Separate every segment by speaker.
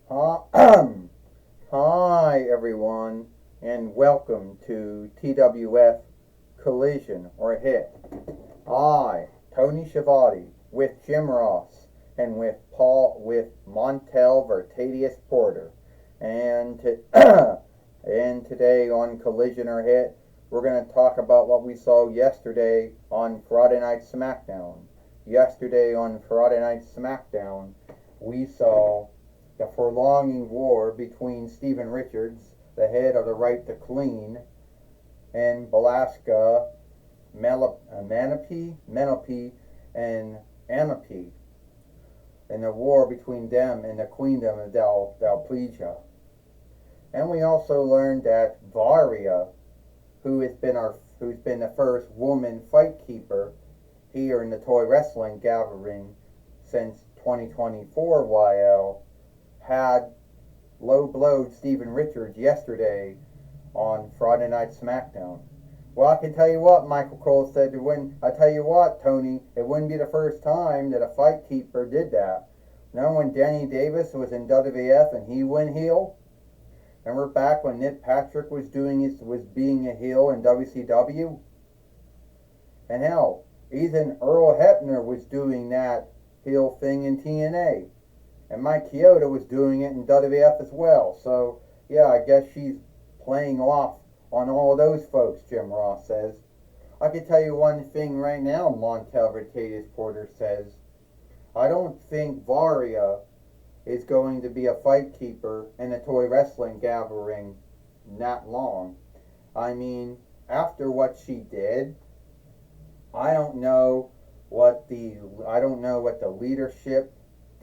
Speaker 1: Hi, everyone, and welcome to TWF Collision or Hit. I, Tony Schiavone, with Jim Ross, and with Montel Vertadius Porter, and and today on Collision or Hit, we're going to talk about what we saw yesterday on Friday Night SmackDown. Yesterday on Friday Night SmackDown, we saw the prolonging war between Steven Richards, the head of the Right to Clean, and Belasca, Menopy, and Anopy, in the war between them and the Queendom of Dalplegia. And we also learned that Varia, who's been the first woman fight keeper here in the toy wrestling gathering since 2024 YL, had low-blowed Steven Richards yesterday on Friday Night SmackDown. Well, I can tell you what, Michael Cole said, I tell you what, Tony, it wouldn't be the first time that a fight keeper did that. Now, when Danny Davis was in WWF and he went heel, remember back when Nick Patrick was being a heel in WCW? And hell, even Earl Hebner was doing that heel thing in TNA. And Mike Chioda was doing it in WWF as well. So, yeah, I guess she's playing off on all of those folks, Jim Ross says. I can tell you one thing right now, Montel Vertadius Porter says. I don't think Varia is going to be a fight keeper in a toy wrestling gathering not long. I mean, after what she did, I don't know what the leadership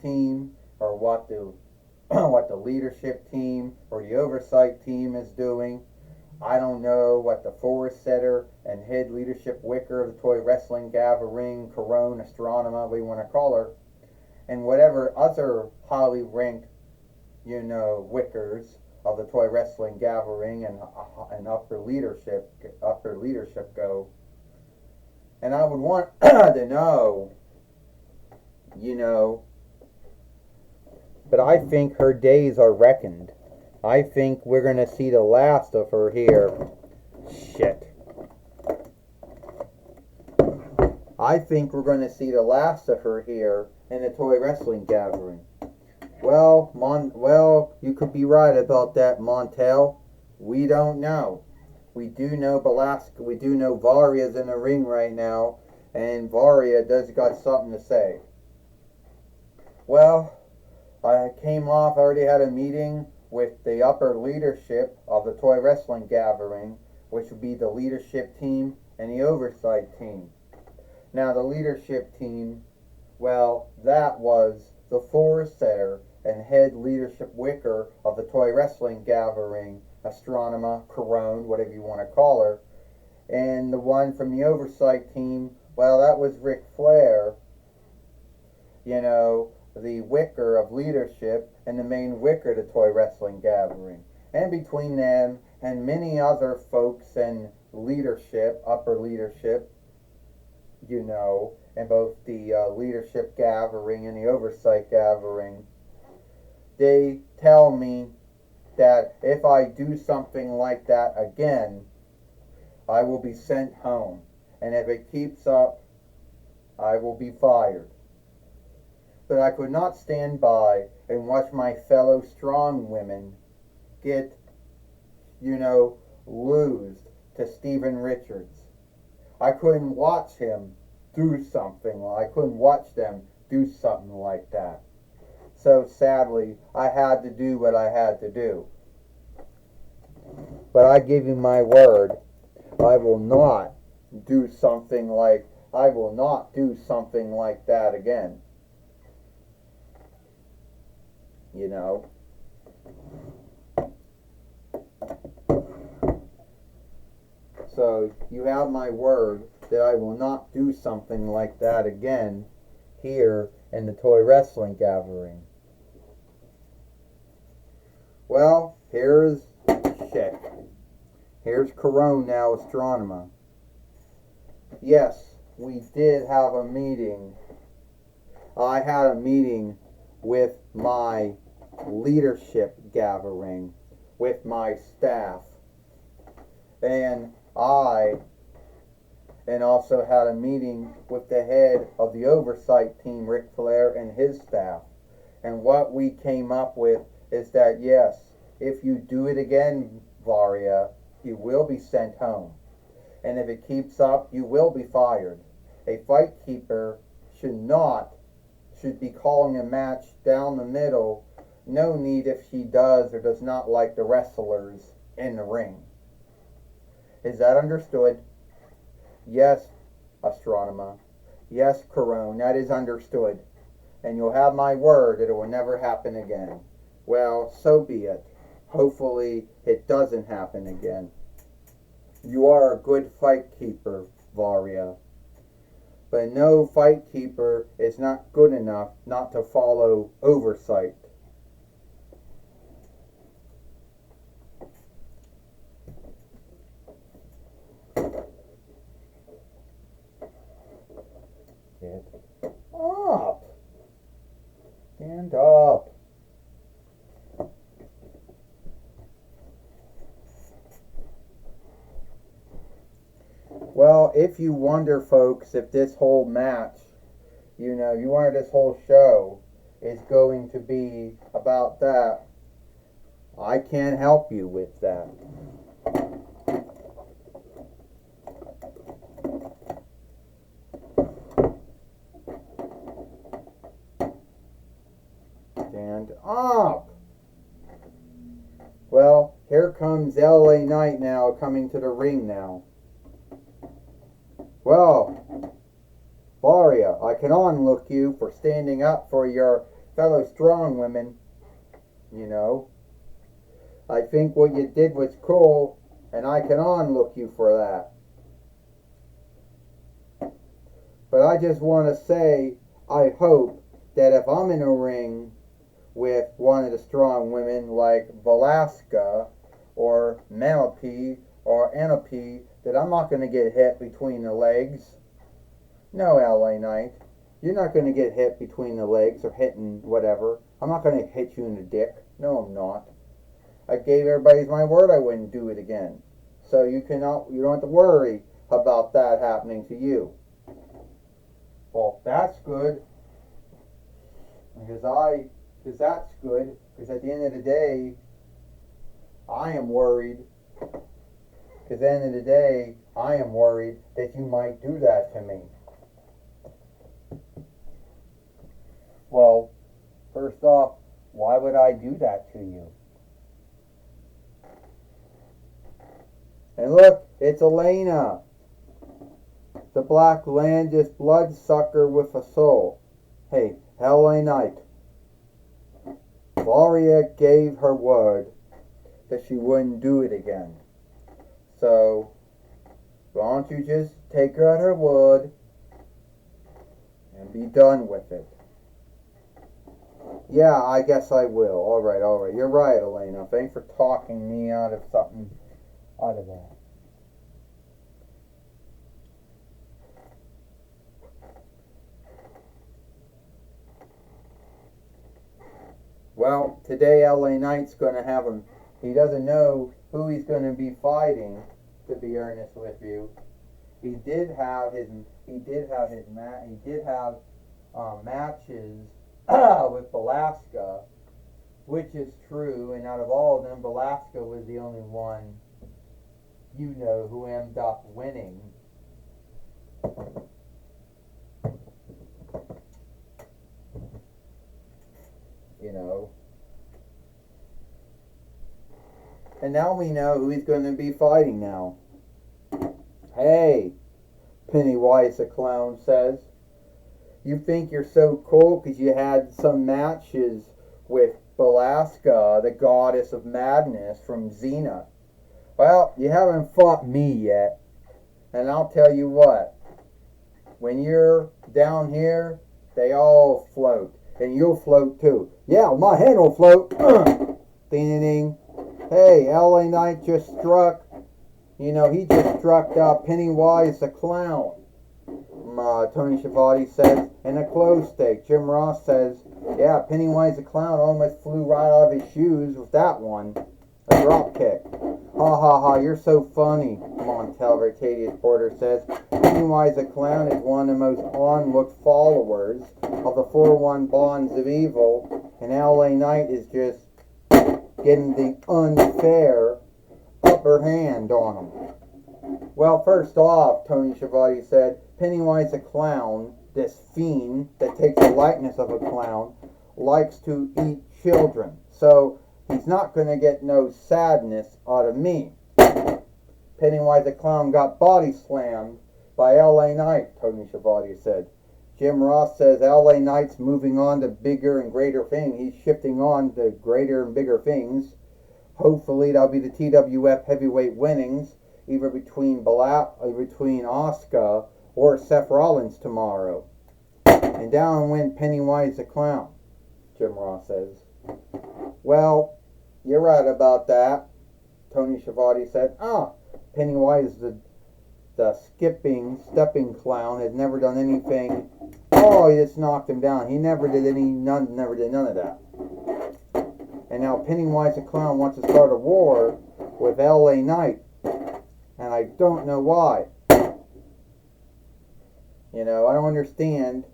Speaker 1: team or what the leadership team or the oversight team is doing. I don't know what the forest setter and head leadership wicker of the toy wrestling gathering, Corone, Astronema, we want to call her, and whatever other highly ranked, wickers of the toy wrestling gathering and upper leadership go. And I would want to know, but I think her days are reckoned. I think we're going to see the last of her here. Shit. I think we're going to see the last of her here in the toy wrestling gathering. Well, you could be right about that, Montel. We don't know. We do know Belasca. We do know Varia's in the ring right now, and Varia does got something to say. Well, I already had a meeting with the upper leadership of the toy wrestling gathering, which would be the leadership team and the oversight team. Now, the leadership team, well, that was the forest setter and head leadership wicker of the toy wrestling gathering, Astronema, Corone, whatever you want to call her. And the one from the oversight team, well, that was Ric Flair, the wicker of leadership and the main wicker of the toy wrestling gathering. And between them and many other folks in leadership, upper leadership, in both the leadership gathering and the oversight gathering, they tell me that if I do something like that again, I will be sent home. And if it keeps up, I will be fired. But I could not stand by and watch my fellow strong women get, lose to Steven Richards. I couldn't watch him do something. I couldn't watch them do something like that. So sadly, I had to do what I had to do. But I give you my word, I will not do something like that again. So you have my word that I will not do something like that again here in the toy wrestling gathering. Well, here's Corone now, Astronema. Yes, we did have a meeting. I had a meeting with my leadership gathering with my staff. And I also had a meeting with the head of the oversight team, Ric Flair, and his staff. And what we came up with is that, yes, if you do it again, Varia, you will be sent home. And if it keeps up, you will be fired. A fight keeper should be calling a match down the middle. No need if she does or does not like the wrestlers in the ring. Is that understood? Yes, Astronomer. Yes, Corone, that is understood. And you'll have my word that it will never happen again. Well, so be it. Hopefully it doesn't happen again. You are a good fight keeper, Varia. But no fight keeper is not good enough not to follow oversight. Get up. Stand up. Well, if you wonder, folks, if this whole match, you wonder this whole show is going to be about that, I can't help you with that. Stand up. Well, here comes LA Knight now, coming to the ring now. Well, Varia, I can onlook you for standing up for your fellow strong women. I think what you did was cool, and I can onlook you for that. But I just want to say, I hope that if I'm in a ring with one of the strong women like Velasca or Manapy or Anapy, that I'm not going to get hit between the legs. No, LA Knight. You're not going to get hit between the legs or hitting whatever. I'm not going to hit you in the dick. No, I'm not. I gave everybody my word I wouldn't do it again. So you don't have to worry about that happening to you. Well, that's good. Because that's good. Because at the end of the day, I am worried. Because at the end of the day, I am worried that you might do that to me. Well, first off, why would I do that to you? And look, it's Elena, the Black Landis bloodsucker with a soul. Hey, LA Knight. Varia gave her word that she wouldn't do it again. So, why don't you just take her at her word and be done with it? Yeah, I guess I will. All right. You're right, Elena. Thanks for talking me out of something, out of that. Well, today LA Knight's going to have him. He doesn't know who he's going to be fighting, to be earnest with you. He did have matches with Velasca, which is true, and out of all of them, Velasca was the only one, who ended up winning. And now we know who he's going to be fighting now. Hey, Pennywise the Clown says, you think you're so cool because you had some matches with Velasca, the goddess of madness from Xena. Well, you haven't fought me yet. And I'll tell you what, when you're down here, they all float. And you'll float too. Yeah, my hand will float. Ding, ding, ding. Hey, LA Knight just struck. He just struck Pennywise the Clown. Tony Schiavone says, and a clothes steak. Jim Ross says, yeah, Pennywise the Clown almost flew right out of his shoes with that one. A drop kick. Ha ha ha, you're so funny, Montel Vertadius Porter says. Pennywise the Clown is one of the most onlooked followers of the 4-1 Bonds of Evil, and LA Knight is just getting the unfair upper hand on him. Well, first off, Tony Schiavone said, Pennywise the Clown, this fiend that takes the likeness of a clown, likes to eat children. So he's not going to get no sadness out of me. Pennywise the Clown got body slammed by LA Knight, Tony Schiavone said. Jim Ross says LA Knight's moving on to bigger and greater things. He's shifting on to greater and bigger things. Hopefully that'll be the TWF heavyweight winnings, either between Asuka or Seth Rollins tomorrow. And down went Pennywise the Clown, Jim Ross says. Well, you're right about that, Tony Schiavone said. Pennywise the stepping clown has never done anything. Oh, he just knocked him down. He never did none of that. And now Pennywise the Clown wants to start a war with LA Knight. And I don't know why. You know, I don't understand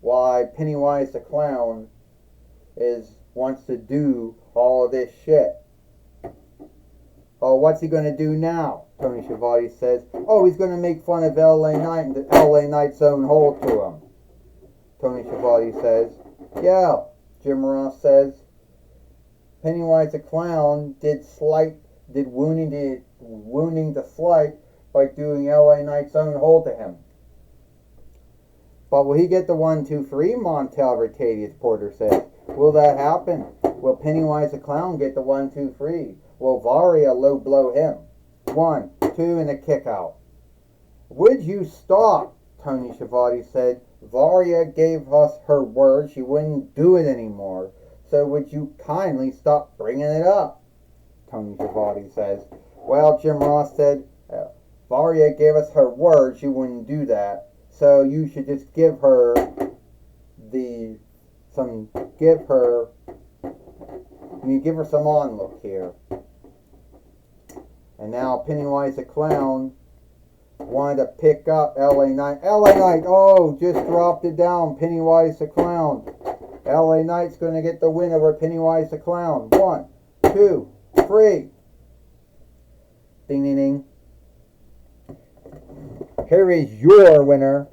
Speaker 1: why Pennywise the Clown wants to do all of this shit. Oh, what's he going to do now? Tony Schiavone says. Oh, he's going to make fun of LA Knight and LA Knight's own hold to him. Tony Schiavone says. Yeah, Jim Ross says. Pennywise the Clown did wounding the slight by doing LA Knight's own hold to him. But will he get the 1-2-3? Montel Vertadius Porter says. Will that happen? Will Pennywise the Clown get the 1-2-3? Will Varia low blow him? 1, 2, and a kick out. Would you stop? Tony Schiavone said. Varia gave us her word she wouldn't do it anymore. So would you kindly stop bringing it up? Tony Schiavone says. Well, Jim Ross said, Varia gave us her word she wouldn't do that. So you should just give her some onlook here. And now Pennywise the Clown wanted to pick up LA Knight. LA Knight, oh, just dropped it down. Pennywise the Clown. LA Knight's going to get the win over Pennywise the Clown. 1, 2, 3. Ding, ding, ding. Here is your winner.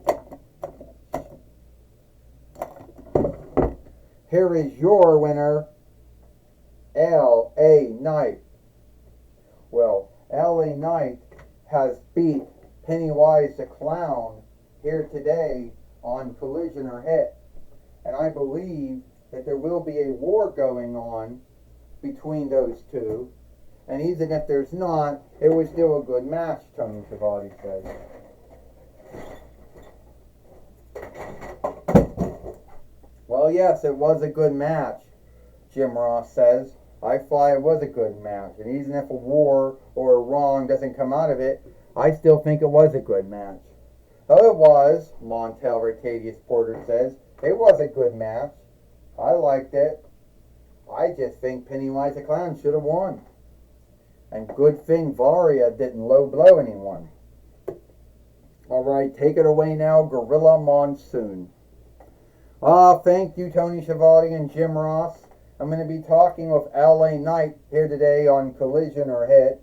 Speaker 1: Here is your winner, LA Knight. Well, LA Knight has beat Pennywise the Clown here today on Collision or Hit. And I believe that there will be a war going on between those two. And even if there's not, it was still a good match, Tony Schiavone says. Well, yes, it was a good match, Jim Ross says. I thought it was a good match. And even if a war or a wrong doesn't come out of it, I still think it was a good match. Oh, it was, Montel Vertadius Porter says. It was a good match. I liked it. I just think Pennywise the Clown should have won. And good thing Varia didn't low blow anyone. Alright, take it away now, Gorilla Monsoon. Thank you, Tony Schiavone and Jim Ross. I'm going to be talking with LA Knight here today on Collision or Hit.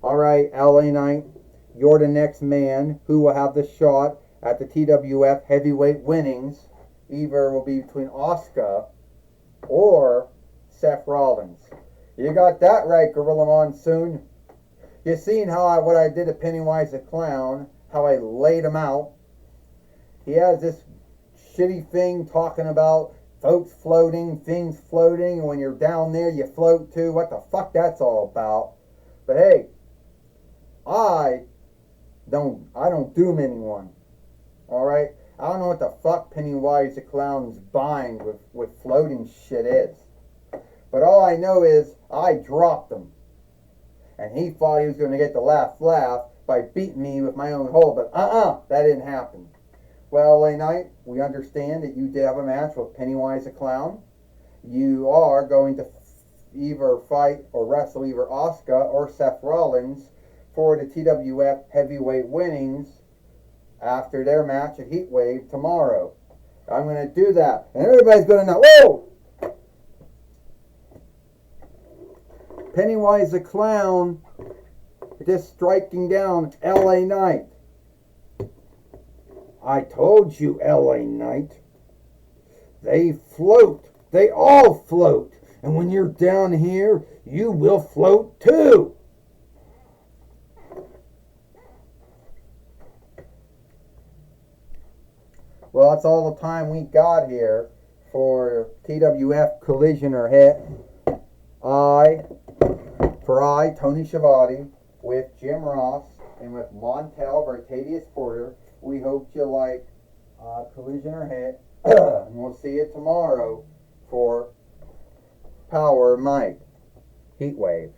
Speaker 1: Alright, LA Knight, you're the next man who will have the shot at the TWF heavyweight winnings. Either will be between Asuka or Seth Rollins. You got that right, Gorilla Monsoon. You seen what I did to Pennywise the Clown, how I laid him out. He has this shitty thing talking about folks floating, things floating, and when you're down there you float too. What the fuck that's all about? But hey, I don't doom anyone. Alright? I don't know what the fuck Pennywise the Clown's bind with floating shit is. But all I know is I dropped him. And he thought he was going to get the laugh by beating me with my own hole. But that didn't happen. Well, LA Knight, we understand that you did have a match with Pennywise the Clown. You are going to either fight or wrestle either Asuka or Seth Rollins for the TWF heavyweight winnings after their match at Heatwave tomorrow. I'm going to do that, and everybody's going to know. Whoa! Pennywise the Clown just striking down LA Knight. I told you, LA Knight. They float. They all float. And when you're down here, you will float too. Well, that's all the time we got here for TWF Collision or Hit. I, Tony Schiavone, with Jim Ross and with Montel Bertadius Porter, we hope you like Collision or Hit. And we'll see you tomorrow for Power Mike Heatwave.